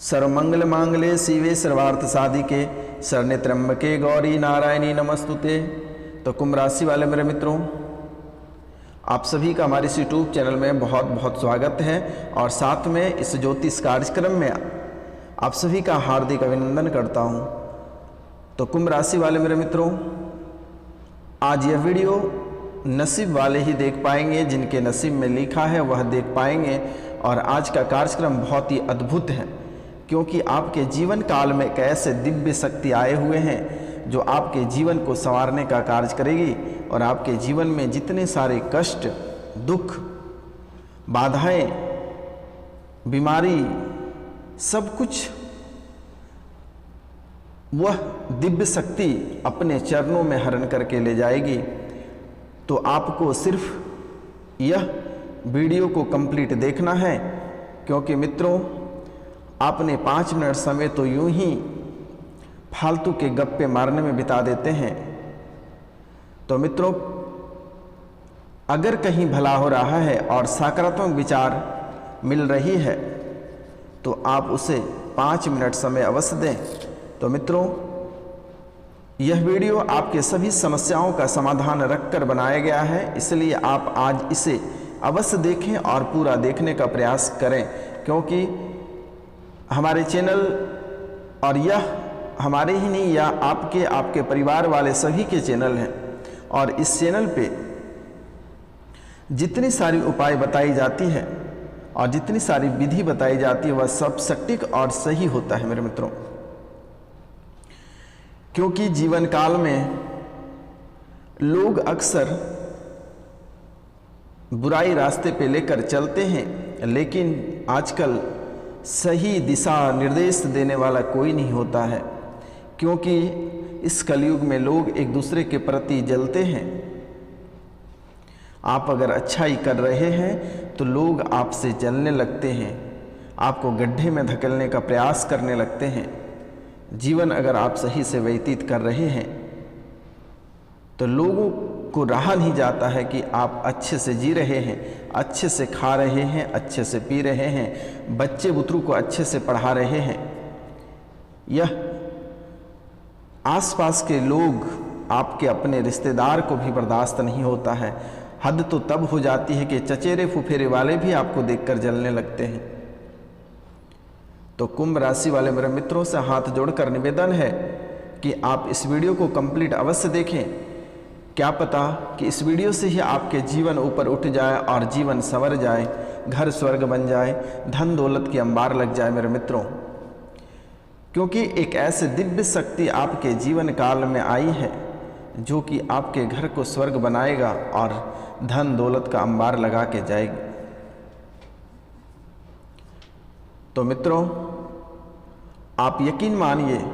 सर्वमंगल मांगल्ये शिवे सर्वार्थ साधिके शरण्ये त्र्यंबके गौरी नारायणी नमस्तुते। तो कुंभ राशि वाले मेरे मित्रों, आप सभी का हमारे इस यूट्यूब चैनल में बहुत बहुत स्वागत है और साथ में इस ज्योतिष कार्यक्रम में आप सभी का हार्दिक अभिनंदन करता हूं। तो कुंभ राशि वाले मेरे मित्रों, आज यह वीडियो नसीब वाले ही देख पाएंगे, जिनके नसीब में लिखा है वह देख पाएंगे। और आज का कार्यक्रम बहुत ही अद्भुत है, क्योंकि आपके जीवन काल में एक ऐसे दिव्य शक्ति आए हुए हैं जो आपके जीवन को संवारने का कार्य करेगी और आपके जीवन में जितने सारे कष्ट, दुख, बाधाएं, बीमारी, सब कुछ वह दिव्य शक्ति अपने चरणों में हरण करके ले जाएगी। तो आपको सिर्फ यह वीडियो को कंप्लीट देखना है, क्योंकि मित्रों आपने 5 मिनट समय तो यूं ही फालतू के गप्पे मारने में बिता देते हैं। तो मित्रों, अगर कहीं भला हो रहा है और सकारात्मक विचार मिल रही है तो आप उसे 5 मिनट समय अवश्य दें। तो मित्रों, यह वीडियो आपके सभी समस्याओं का समाधान रखकर बनाया गया है, इसलिए आप आज इसे अवश्य देखें और पूरा देखने का प्रयास करें, क्योंकि हमारे चैनल और यह हमारे ही नहीं, यह आपके परिवार वाले सभी के चैनल हैं। और इस चैनल पे जितनी सारी उपाय बताई जाती है और जितनी सारी विधि बताई जाती है वह सब सटीक और सही होता है मेरे मित्रों। क्योंकि जीवन काल में लोग अक्सर बुराई रास्ते पे लेकर चलते हैं, लेकिन आजकल सही दिशा निर्देश देने वाला कोई नहीं होता है, क्योंकि इस कलयुग में लोग एक दूसरे के प्रति जलते हैं। आप अगर अच्छाई कर रहे हैं तो लोग आपसे जलने लगते हैं, आपको गड्ढे में धकेलने का प्रयास करने लगते हैं। जीवन अगर आप सही से व्यतीत कर रहे हैं तो लोगों को रहा नहीं जाता है कि आप अच्छे से जी रहे हैं, अच्छे से खा रहे हैं, अच्छे से पी रहे हैं, बच्चे बुतरू को अच्छे से पढ़ा रहे हैं। यह आसपास के लोग, आपके अपने रिश्तेदार को भी बर्दाश्त नहीं होता है। हद तो तब हो जाती है कि चचेरे फुफेरे वाले भी आपको देखकर जलने लगते हैं। तो कुंभ राशि वाले मेरे मित्रों से हाथ जोड़कर निवेदन है कि आप इस वीडियो को कंप्लीट अवश्य देखें। क्या पता कि इस वीडियो से ही आपके जीवन ऊपर उठ जाए और जीवन संवर जाए, घर स्वर्ग बन जाए, धन दौलत की अंबार लग जाए मेरे मित्रों। क्योंकि एक ऐसे दिव्य शक्ति आपके जीवन काल में आई है जो कि आपके घर को स्वर्ग बनाएगा और धन दौलत का अंबार लगा के जाएगी। तो मित्रों, आप यकीन मानिए,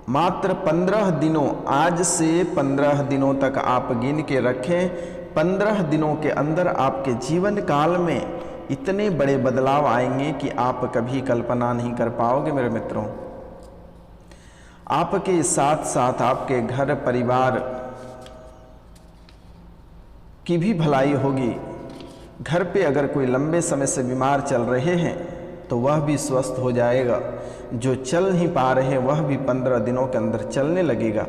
मात्र 15 दिनों, आज से 15 दिनों तक आप गिन के रखें। 15 दिनों के अंदर आपके जीवन काल में इतने बड़े बदलाव आएंगे कि आप कभी कल्पना नहीं कर पाओगे मेरे मित्रों। आपके साथ साथ आपके घर परिवार की भी भलाई होगी। घर पे अगर कोई लंबे समय से बीमार चल रहे हैं तो वह भी स्वस्थ हो जाएगा। जो चल नहीं पा रहे हैं वह भी 15 दिनों के अंदर चलने लगेगा।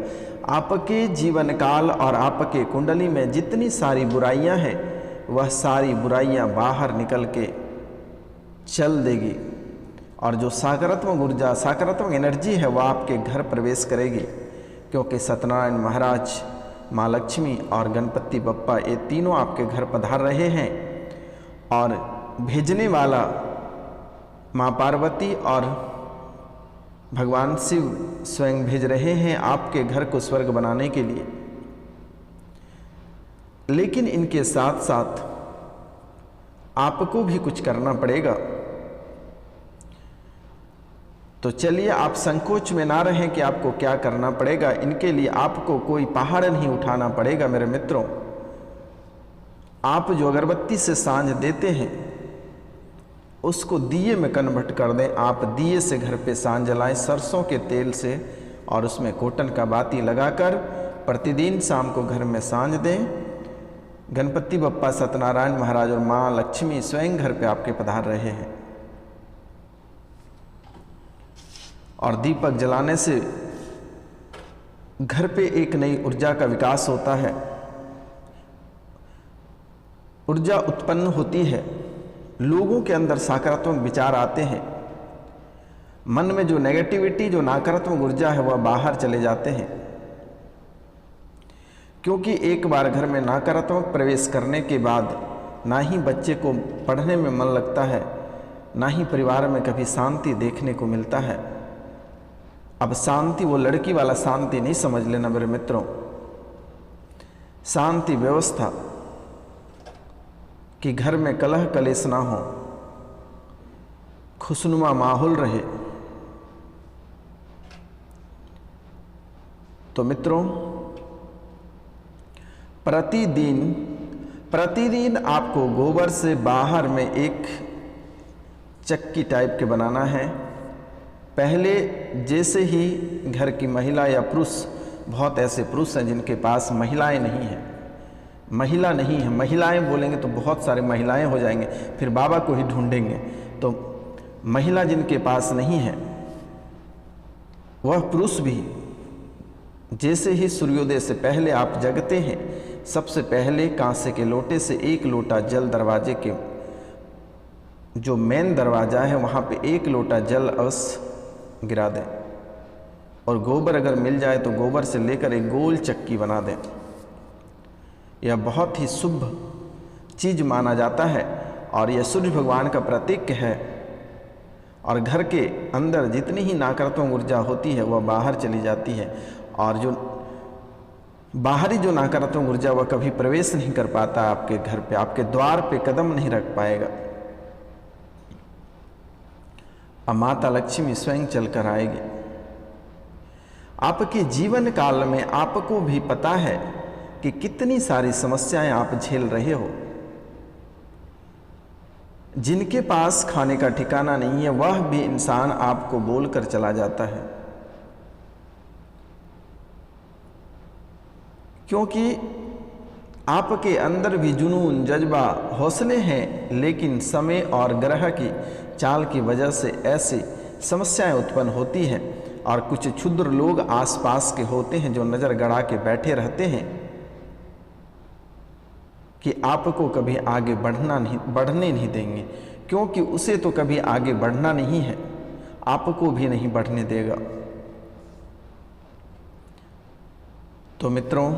आपके जीवन काल और आपके कुंडली में जितनी सारी बुराइयां हैं वह सारी बुराइयां बाहर निकल के चल देगी, और जो सकारात्मक ऊर्जा, सकारात्मक एनर्जी है वह आपके घर प्रवेश करेगी। क्योंकि सत्यनारायण महाराज, माँ लक्ष्मी और गणपति बप्पा, ये तीनों आपके घर पधार रहे हैं। और भेजने वाला माँ पार्वती और भगवान शिव स्वयं भेज रहे हैं आपके घर को स्वर्ग बनाने के लिए। लेकिन इनके साथ साथ आपको भी कुछ करना पड़ेगा। तो चलिए, आप संकोच में ना रहें कि आपको क्या करना पड़ेगा। इनके लिए आपको कोई पहाड़ नहीं उठाना पड़ेगा मेरे मित्रों। आप जो अगरबत्ती से सांझ देते हैं उसको दिए में कन्वर्ट कर दें। आप दिए से घर पे सांझ जलाएं सरसों के तेल से, और उसमें कॉटन का बाती लगाकर प्रतिदिन शाम को घर में सांझ दें। गणपति बप्पा, सत्यनारायण महाराज और माँ लक्ष्मी स्वयं घर पे आपके पधार रहे हैं। और दीपक जलाने से घर पे एक नई ऊर्जा का विकास होता है, ऊर्जा उत्पन्न होती है, लोगों के अंदर सकारात्मक विचार आते हैं, मन में जो नेगेटिविटी, जो नकारात्मक ऊर्जा है वह बाहर चले जाते हैं। क्योंकि एक बार घर में नकारात्मक प्रवेश करने के बाद ना ही बच्चे को पढ़ने में मन लगता है, ना ही परिवार में कभी शांति देखने को मिलता है। अब शांति वो लड़की वाला शांति नहीं समझ लेना मेरे मित्रों। शांति व्यवस्था कि घर में कलह कलेश ना हो, खुशनुमा माहौल रहे। तो मित्रों, प्रतिदिन आपको गोबर से बाहर में एक चक्की टाइप के बनाना है। पहले जैसे ही घर की महिला या पुरुष, बहुत ऐसे पुरुष हैं जिनके पास महिलाएं नहीं हैं, महिला नहीं है, महिलाएं बोलेंगे तो बहुत सारे महिलाएं हो जाएंगे, फिर बाबा को ही ढूंढेंगे। तो महिला जिनके पास नहीं है, वह पुरुष भी जैसे ही सूर्योदय से पहले आप जगते हैं, सबसे पहले कांसे के लोटे से 1 लोटा जल दरवाजे के जो मेन दरवाज़ा है वहाँ पे 1 लोटा जल अवश्य गिरा दें। और गोबर अगर मिल जाए तो गोबर से लेकर एक गोल चक्की बना दें। यह बहुत ही शुभ चीज़ माना जाता है और यह सूर्य भगवान का प्रतीक है। और घर के अंदर जितनी ही नकारात्मक ऊर्जा होती है वह बाहर चली जाती है, और जो बाहरी जो नकारात्मक ऊर्जा वह कभी प्रवेश नहीं कर पाता आपके घर पे, आपके द्वार पे कदम नहीं रख पाएगा। अब माता लक्ष्मी स्वयं चलकर आएगी। आपके जीवन काल में आपको भी पता है कि कितनी सारी समस्याएं आप झेल रहे हो। जिनके पास खाने का ठिकाना नहीं है वह भी इंसान आपको बोलकर चला जाता है, क्योंकि आपके अंदर भी जुनून, जज्बा, हौसले हैं, लेकिन समय और ग्रह की चाल की वजह से ऐसी समस्याएं उत्पन्न होती हैं। और कुछ क्षुद्र लोग आसपास के होते हैं जो नज़र गड़ा के बैठे रहते हैं कि आपको कभी आगे बढ़ने नहीं देंगे, क्योंकि उसे तो कभी आगे बढ़ना नहीं है, आपको भी नहीं बढ़ने देगा। तो मित्रों,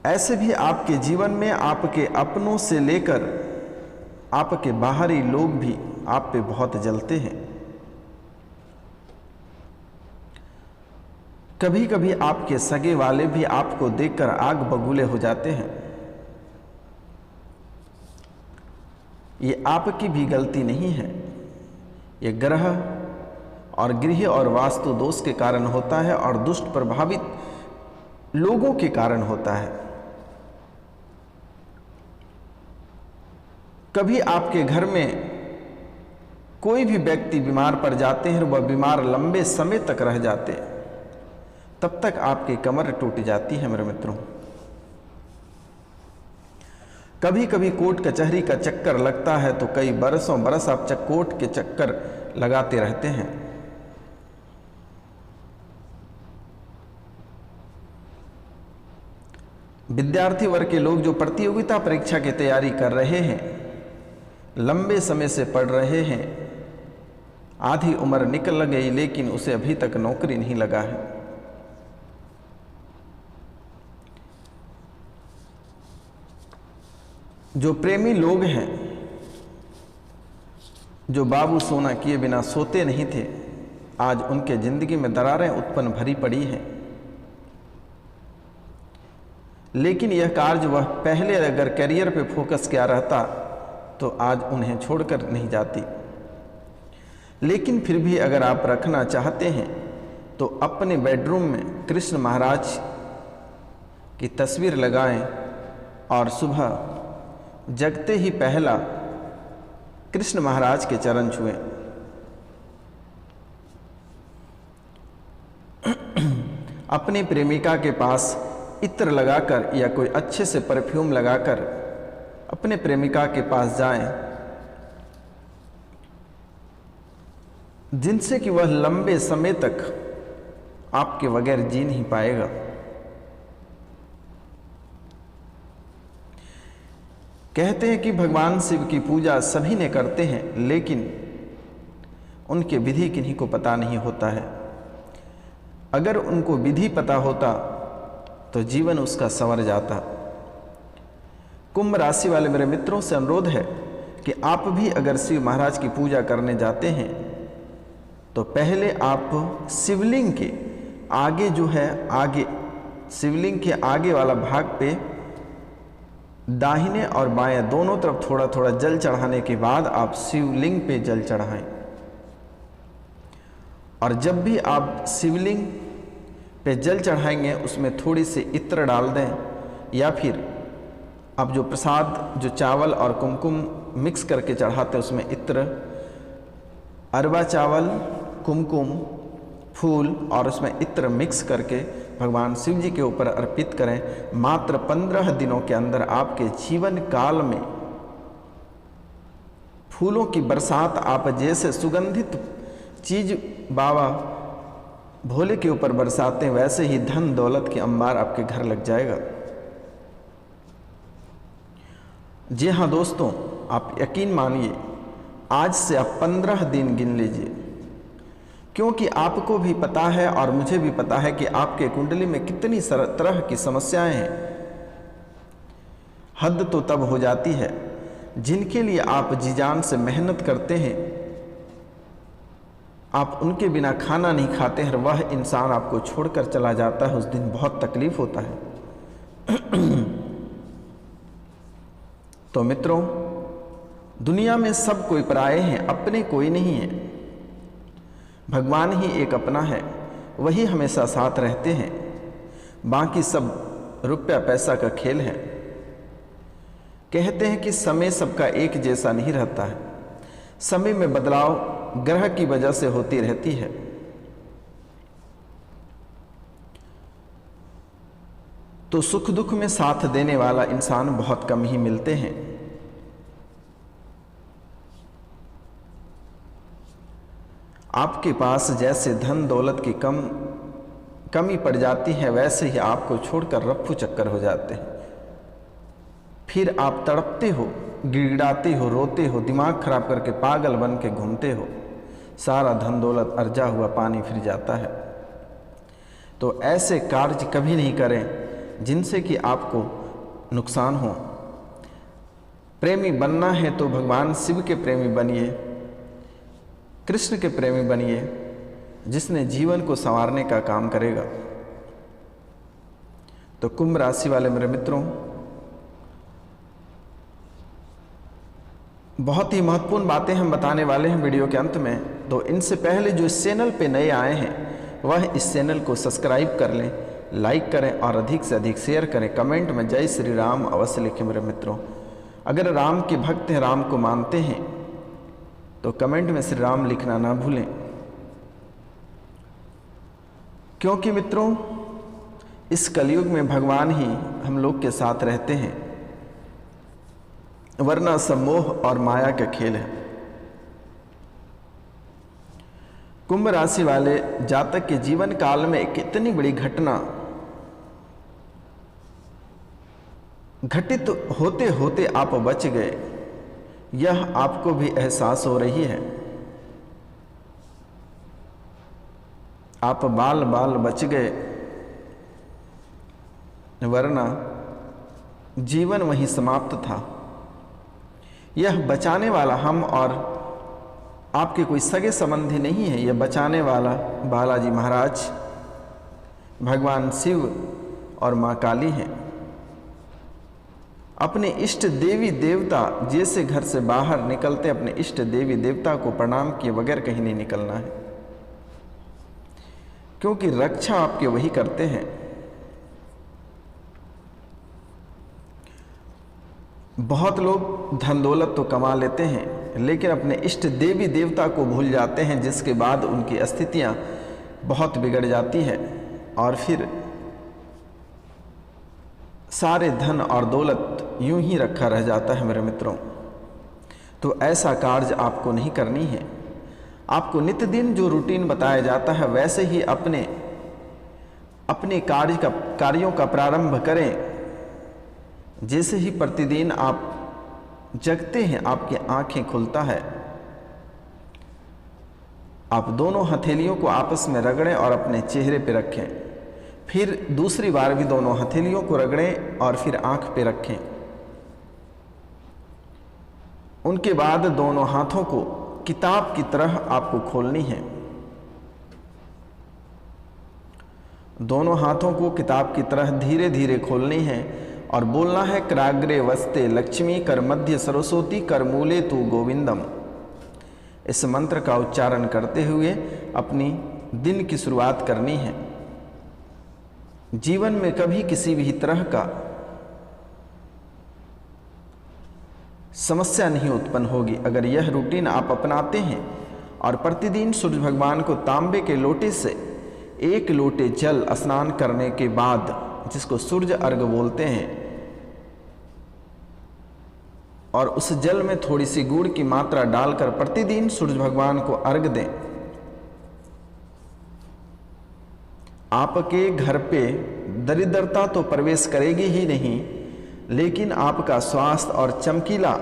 ऐसे भी आपके जीवन में आपके अपनों से लेकर आपके बाहरी लोग भी आप पे बहुत जलते हैं। कभी कभी आपके सगे वाले भी आपको देखकर आग बबूले हो जाते हैं। ये आपकी भी गलती नहीं है, ये ग्रह और गृह और वास्तु दोष के कारण होता है और दुष्ट प्रभावित लोगों के कारण होता है। कभी आपके घर में कोई भी व्यक्ति बीमार पड़ जाते हैं, वह बीमार लंबे समय तक रह जाते हैं, तब तक आपकी कमर टूट जाती है मेरे मित्रों। कभी कभी कोर्ट कचहरी का चक्कर लगता है तो कई बरसों बरस आप कोर्ट के चक्कर लगाते रहते हैं। विद्यार्थी वर्ग के लोग जो प्रतियोगिता परीक्षा की तैयारी कर रहे हैं, लंबे समय से पढ़ रहे हैं, आधी उम्र निकल गई लेकिन उसे अभी तक नौकरी नहीं लगा है। जो प्रेमी लोग हैं, जो बाबू सोना किए बिना सोते नहीं थे, आज उनके जिंदगी में दरारें उत्पन्न भरी पड़ी हैं। लेकिन यह कार्य वह पहले अगर करियर पे फोकस किया रहता तो आज उन्हें छोड़कर नहीं जाती। लेकिन फिर भी अगर आप रखना चाहते हैं तो अपने बेडरूम में कृष्ण महाराज की तस्वीर लगाएं और सुबह जगते ही पहला कृष्ण महाराज के चरण छुएं। अपनी प्रेमिका के पास इत्र लगाकर या कोई अच्छे से परफ्यूम लगाकर अपने प्रेमिका के पास जाएं जिनसे कि वह लंबे समय तक आपके बगैर जी नहीं पाएगा। कहते हैं कि भगवान शिव की पूजा सभी ने करते हैं, लेकिन उनके विधि किन्हीं को पता नहीं होता है। अगर उनको विधि पता होता तो जीवन उसका संवर जाता। कुंभ राशि वाले मेरे मित्रों से अनुरोध है कि आप भी अगर शिव महाराज की पूजा करने जाते हैं तो पहले आप शिवलिंग के आगे जो है, आगे शिवलिंग के आगे वाला भाग पे दाहिने और बाएं दोनों तरफ थोड़ा थोड़ा जल चढ़ाने के बाद आप शिवलिंग पे जल चढ़ाएं। और जब भी आप शिवलिंग पे जल चढ़ाएंगे उसमें थोड़ी सी इत्र डाल दें, या फिर आप जो प्रसाद जो चावल और कुमकुम मिक्स करके चढ़ाते हैं उसमें इत्र, अरवा चावल, कुमकुम, फूल और उसमें इत्र मिक्स करके भगवान शिव जी के ऊपर अर्पित करें। मात्र 15 दिनों के अंदर आपके जीवन काल में फूलों की बरसात, आप जैसे सुगंधित चीज बाबा भोले के ऊपर बरसाते हैं वैसे ही धन दौलत की अंबार आपके घर लग जाएगा। जी हाँ दोस्तों, आप यकीन मानिए आज से आप 15 दिन गिन लीजिए, क्योंकि आपको भी पता है और मुझे भी पता है कि आपके कुंडली में कितनी तरह की समस्याएं हैं। हद तो तब हो जाती है जिनके लिए आप जी जान से मेहनत करते हैं, आप उनके बिना खाना नहीं खाते हैं, वह इंसान आपको छोड़कर चला जाता है, उस दिन बहुत तकलीफ होता है। तो मित्रों, दुनिया में सब कोई पराये हैं, अपने कोई नहीं है। भगवान ही एक अपना है, वही हमेशा साथ रहते हैं, बाकी सब रुपया पैसा का खेल है। कहते हैं कि समय सबका एक जैसा नहीं रहता है, समय में बदलाव ग्रह की वजह से होती रहती है। तो सुख दुख में साथ देने वाला इंसान बहुत कम ही मिलते हैं। आपके पास जैसे धन दौलत की कमी पड़ जाती है, वैसे ही आपको छोड़कर रफ्फू चक्कर हो जाते हैं। फिर आप तड़पते हो, गिड़गिड़ाते हो, रोते हो, दिमाग खराब करके पागल बन के घूमते हो, सारा धन दौलत अर्जा हुआ पानी फिर जाता है। तो ऐसे कार्य कभी नहीं करें जिनसे कि आपको नुकसान हो। प्रेमी बनना है तो भगवान शिव के प्रेमी बनिए, कृष्ण के प्रेमी बनिए, जिसने जीवन को संवारने का काम करेगा। तो कुंभ राशि वाले मेरे मित्रों, बहुत ही महत्वपूर्ण बातें हम बताने वाले हैं वीडियो के अंत में। तो इनसे पहले जो इस चैनल पे नए आए हैं वह इस चैनल को सब्सक्राइब कर लें, लाइक करें और अधिक से अधिक शेयर करें। कमेंट में जय श्री राम अवश्य लिखें मेरे मित्रों। अगर राम के भक्त हैं, राम को मानते हैं, तो कमेंट में श्री राम लिखना ना भूलें, क्योंकि मित्रों इस कलयुग में भगवान ही हम लोग के साथ रहते हैं, वरना सब मोह और माया का खेल है। कुंभ राशि वाले जातक के जीवन काल में एक इतनी बड़ी घटना घटित होते होते आप बच गए, यह आपको भी एहसास हो रही है। आप बाल बाल बच गए, वरना जीवन वहीं समाप्त था। यह बचाने वाला हम और आपके कोई सगे संबंधी नहीं है, यह बचाने वाला बालाजी महाराज, भगवान शिव और माँ काली हैं। अपने इष्ट देवी देवता जैसे घर से बाहर निकलते, अपने इष्ट देवी देवता को प्रणाम किए बगैर कहीं नहीं निकलना है, क्योंकि रक्षा आपके वही करते हैं। बहुत लोग धन दौलत तो कमा लेते हैं, लेकिन अपने इष्ट देवी देवता को भूल जाते हैं, जिसके बाद उनकी स्थितियां बहुत बिगड़ जाती है और फिर सारे धन और दौलत यूं ही रखा रह जाता है मेरे मित्रों। तो ऐसा कार्य आपको नहीं करनी है। आपको नित्य दिन जो रूटीन बताया जाता है वैसे ही अपने कार्यों का प्रारंभ करें। जैसे ही प्रतिदिन आप जगते हैं आपकी आंखें खुलता है, आप दोनों हथेलियों को आपस में रगड़ें और अपने चेहरे पे रखें। फिर दूसरी बार भी दोनों हथेलियों को रगड़ें और फिर आंख पे रखें। उनके बाद दोनों हाथों को किताब की तरह आपको खोलनी है। दोनों हाथों को किताब की तरह धीरे धीरे खोलनी है और बोलना है, कराग्रे वस्ते लक्ष्मी कर मध्य सरस्वती कर मूले तू गोविंदम। इस मंत्र का उच्चारण करते हुए अपनी दिन की शुरुआत करनी है। जीवन में कभी किसी भी तरह का समस्या नहीं उत्पन्न होगी अगर यह रूटीन आप अपनाते हैं और प्रतिदिन सूर्य भगवान को तांबे के लोटे से 1 लोटे जल स्नान करने के बाद, जिसको सूर्य अर्घ बोलते हैं, और उस जल में थोड़ी सी गुड़ की मात्रा डालकर प्रतिदिन सूर्य भगवान को अर्घ दें। आपके घर पे दरिद्रता तो प्रवेश करेगी ही नहीं, लेकिन आपका स्वास्थ्य और चमकीला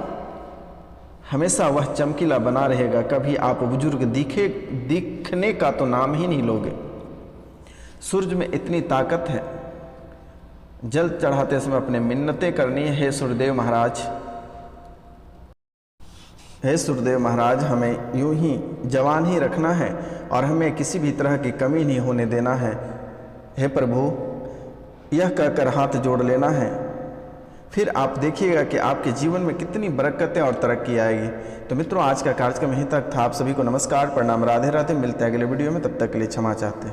हमेशा वह चमकीला बना रहेगा। कभी आप बुजुर्ग दिखने का तो नाम ही नहीं लोगे। सूर्य में इतनी ताकत है। जल चढ़ाते समय अपने मिन्नतें करनी है। हे सूर्यदेव महाराज, हे सूर्यदेव महाराज, हमें यूं ही जवान ही रखना है और हमें किसी भी तरह की कमी नहीं होने देना है। हे प्रभु, यह कहकर हाथ जोड़ लेना है। फिर आप देखिएगा कि आपके जीवन में कितनी बरकतें और तरक्की आएगी। तो मित्रों, आज का कार्यक्रम यहीं तक था। आप सभी को नमस्कार, प्रणाम, राधे राधे। मिलते हैं अगले वीडियो में, तब तक के लिए क्षमा चाहते हैं।